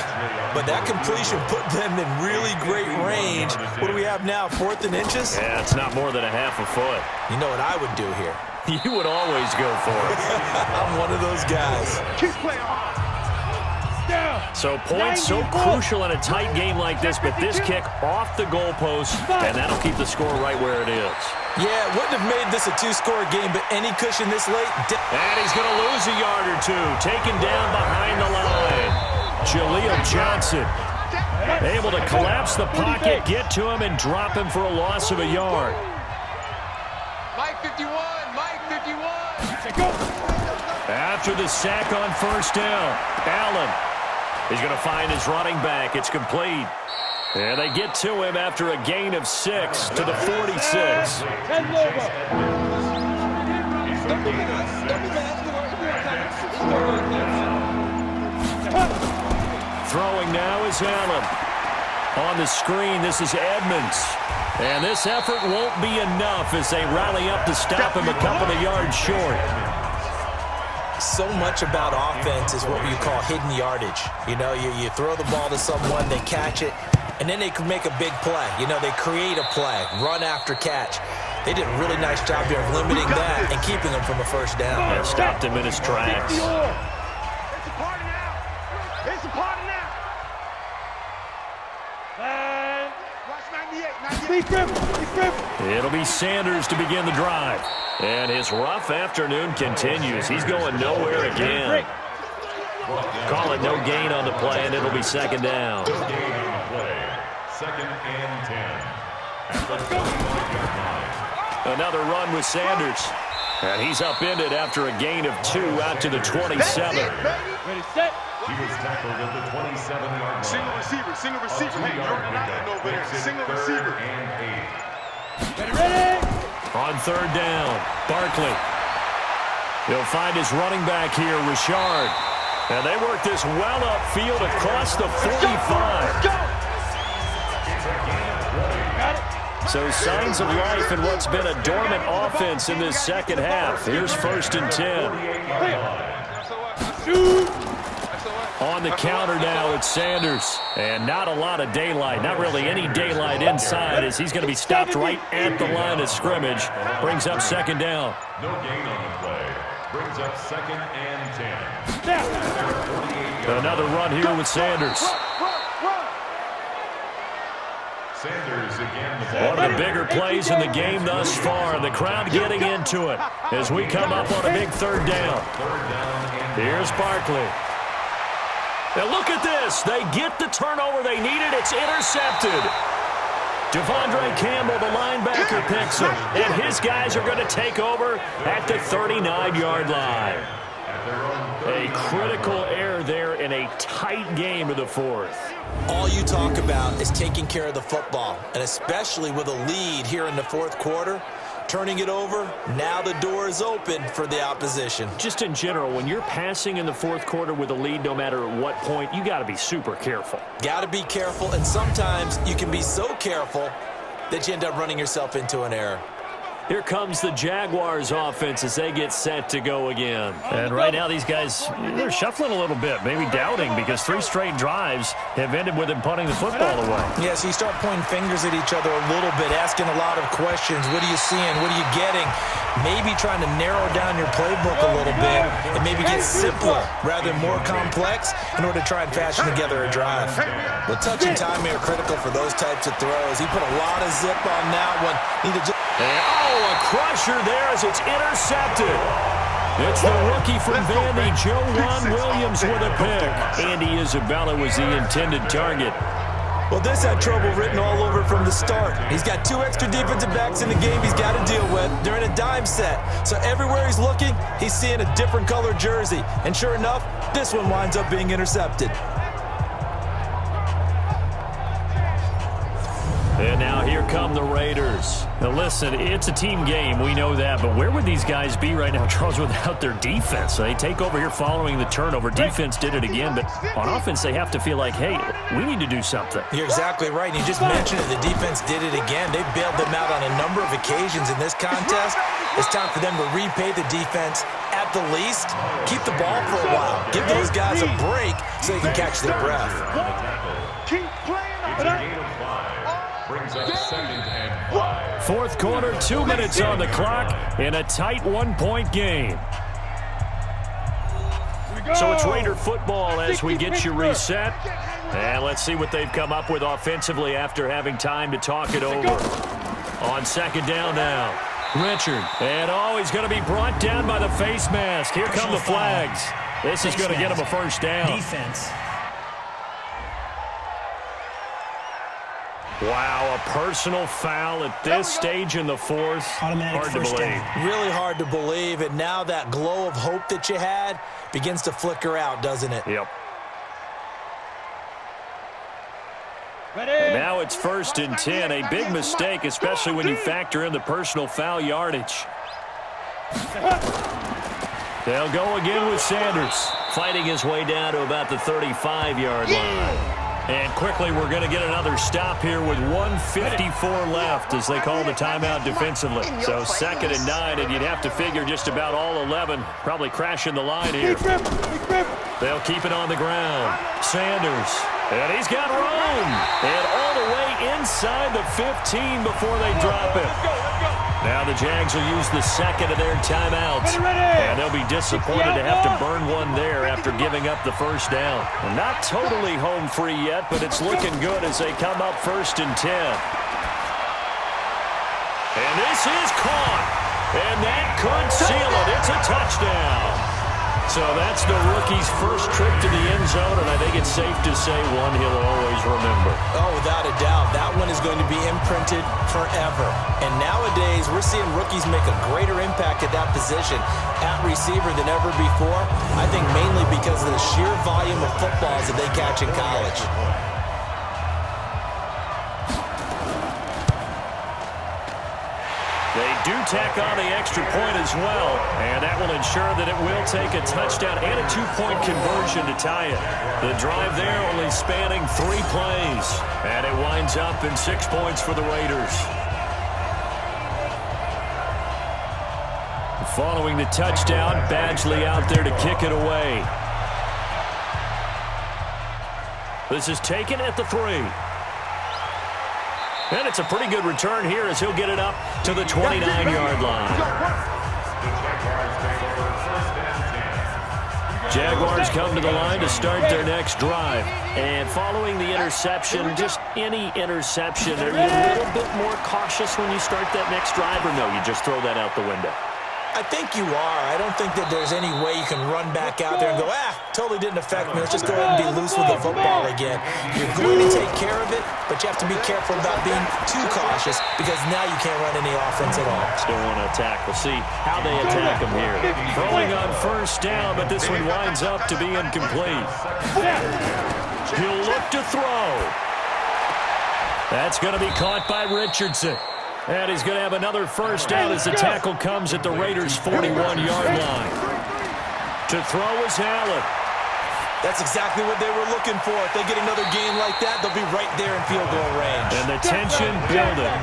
C: but that completion put them in really great range. What do we have now, 4th and inches?
B: Yeah, it's not more than a half a foot.
C: You know what I would do here?
B: You would always go for it.
C: I'm one of those guys.
F: Keep playing hard.
B: So points so crucial in a tight game like this, but this kick off the goalpost, and that'll keep the score right where it is.
C: Yeah, it wouldn't have made this a 2-score game, but any cushion this late.
B: And he's going to lose a yard or 2. Taken down behind the line. Jaleel Johnson able to collapse the pocket, get to him, and drop him for a loss of a yard.
D: Mike 51, Mike 51.
B: After the sack on 1st down, Allen. He's going to find his running back. It's complete. And they get to him after a gain of 6 to the 46. Throwing now is Allen. On the screen, this is Edmonds. And this effort won't be enough as they rally up to stop him a couple of yards short.
C: So much about offense is what you call hidden yardage. You know, you throw the ball to someone, they catch it, and then they can make a big play. You know, they create a play, run after catch. They did a really nice job here of limiting that and keeping him from a 1st down.
B: And stopped him in his tracks.
F: It's a party now. It's a party now. Watch 98.
B: It'll be Sanders to begin the drive. And his rough afternoon continues. He's going nowhere again. Call it no gain on the play, and it'll be 2nd down.
E: No gain on the play. 2nd and 10. At the 25-yard line.
B: Another run with Sanders. And he's upended after a gain of 2 out to the 27.
F: Ready, set.
E: He was tackled at the 27-yard line.
F: Single receiver. Hey, Jordan Allen over there. Single receiver.
E: And 8.
F: Ready.
B: On 3rd down, Barkley. He'll find his running back here, Richard. And they work this well upfield across the 45. So signs of life in what's been a dormant offense in this 2nd half. Here's 1st and 10. On the counter now, it's Sanders. And not a lot of daylight, not really any daylight inside as he's going to be stopped right at the line of scrimmage. Brings up 2nd down.
E: No gain on the play. Brings up 2nd and 10.
B: Another run here with Sanders.
E: Sanders again. The ball.
B: One of the bigger plays in the game thus far. The crowd getting into it as we come up on a big 3rd down.
E: 3rd down and
B: Here's Barkley. Now look at this. They get the turnover they needed. It's intercepted. Devondre Campbell, the linebacker, picks him. And his guys are going to take over at the 39-yard line.
E: at their own 30.
B: A critical error there in a tight game of the fourth.
C: All you talk about is taking care of the football, and especially with a lead here in the fourth quarter, turning it over, now the door is open for the opposition.
B: Just in general, when you're passing in the fourth quarter with a lead, no matter at what point, you got to be super careful.
C: Got to be careful, and sometimes you can be so careful that you end up running yourself into an error.
B: Here comes the Jaguars offense as they get set to go again. And right now these guys, they're shuffling a little bit, maybe doubting, because 3 straight drives have ended with them punting the football away.
C: Yeah, so you start pointing fingers at each other a little bit, asking a lot of questions. What are you seeing? What are you getting? Maybe trying to narrow down your playbook a little bit and maybe get simpler rather than more complex in order to try and fashion together a drive. Well, touch and time are critical for those types of throws. He put a lot of zip on that one.
B: And a crusher there as it's intercepted. It's the rookie from Vandy, Joe Williams with a pick. Andy Isabella was the intended target.
C: Well, this had trouble written all over from the start. He's got 2 extra defensive backs in the game he's got to deal with. They're in a dime set. So everywhere he's looking, he's seeing a different color jersey. And sure enough, this one winds up being intercepted.
B: And now here come the Raiders. Now listen, it's a team game, we know that, but where would these guys be right now, Charles, without their defense? They take over here following the turnover. Defense did it again, but on offense they have to feel like, hey, we need to do something.
C: You're exactly right. You just mentioned it. The defense did it again. They bailed them out on a number of occasions in this contest. It's time for them to repay the defense at the least. Keep the ball for a while. Give those guys a break so they can catch their breath.
F: Keep playing
E: It's a gain of 5. Brings up 2nd and 5.
B: Fourth quarter, 2 minutes on the clock in a tight 1-point game. So it's Raider football as we get you reset. And let's see what they've come up with offensively after having time to talk it over. On 2nd down now. Richard. And he's going to be brought down by the face mask. Here come the flags. This is going to get him a first down.
G: Defense.
B: Wow, a personal foul at this stage in the fourth.
G: Automatic
B: Hard to
G: first
B: believe.
G: down.
C: Really hard to believe, and now that glow of hope that you had begins to flicker out, doesn't it?
B: Yep. Now it's 1st and 10, a big mistake, especially when you factor in the personal foul yardage. They'll go again with Sanders, fighting his way down to about the 35-yard line. And quickly, we're going to get another stop here with 1:54 left as they call the timeout defensively. So 2nd and 9, and you'd have to figure just about all 11 probably crashing the line here. They'll keep it on the ground. Sanders, and he's got room. And all the way inside the 15 before they drop it. Now the Jags will use the 2nd of their timeouts. And they'll be disappointed to have to burn one there after giving up the first down. And not totally home free yet, but it's looking good as they come up 1st and 10. And this is caught. And that could seal it. It's a touchdown. So that's the rookie's first trip to the end zone, and I think it's safe to say one he'll always remember.
C: Oh, without a doubt. That one is going to be imprinted forever. And nowadays, we're seeing rookies make a greater impact at that position at receiver than ever before. I think mainly because of the sheer volume of footballs that they catch in college.
B: They do tack on the extra point as well, and that will ensure that it will take a touchdown and a 2-point conversion to tie it. The drive there only spanning 3 plays, and it winds up in 6 points for the Raiders. Following the touchdown, Badgley out there to kick it away. This is taken at the 3. And it's a pretty good return here as he'll get it up to the 29-yard line. Jaguars come to the line to start their next drive. And following the interception, just any interception, are you a little bit more cautious when you start that next drive, or no, you just throw that out the window?
C: I think you are. I don't think that there's any way you can run back out there and go, totally didn't affect me. Let's just go ahead and be loose with the football again. You're going to take care of it, but you have to be careful about being too cautious because now you can't run any offense at all.
B: Still want to attack. We'll see how they attack him here. Throwing on first down, but this one winds up to be incomplete. He'll look to throw. That's going to be caught by Richardson. And he's going to have another first down as the tackle comes at the Raiders' 41-yard line. To throw is Allen.
C: That's exactly what they were looking for. If they get another game like that, they'll be right there in field goal range.
B: And the tension building.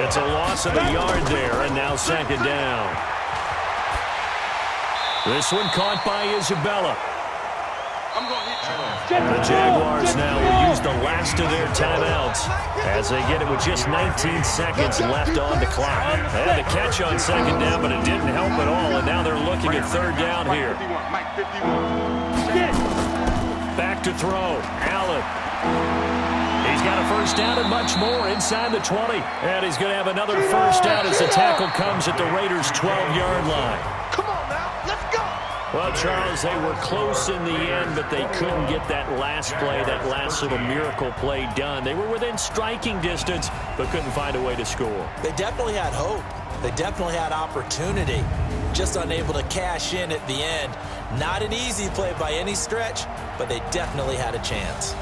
B: It's a loss of a yard there, and now second down. This one caught by Isabella. The Jaguars now will use the last of their timeouts as they get it with just 19 seconds left on the clock. They had a catch on second down, but it didn't help at all, and now they're looking at third down here. Back to throw. Allen. He's got a first down and much more inside the 20. And he's going to have another first down as the tackle comes at the Raiders' 12-yard line.
F: Come on now, let's go.
B: Well, Charles, they were close in the end, but they couldn't get that last play, that last little miracle play done. They were within striking distance, but couldn't find a way to score.
C: They definitely had hope. They definitely had opportunity. Just unable to cash in at the end. Not an easy play by any stretch, but they definitely had a chance.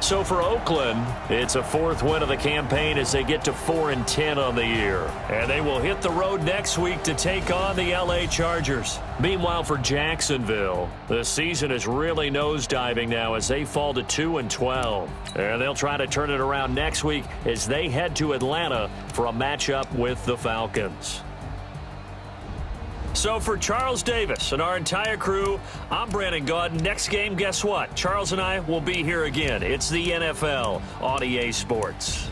B: So for Oakland, it's a fourth win of the campaign as they get to 4-10 on the year. And they will hit the road next week to take on the LA Chargers. Meanwhile, for Jacksonville, the season is really nosediving now as they fall to 2-12. And they'll try to turn it around next week as they head to Atlanta for a matchup with the Falcons. So for Charles Davis and our entire crew, I'm Brandon Gaudin. Next game, guess what? Charles and I will be here again. It's the NFL on EA Sports.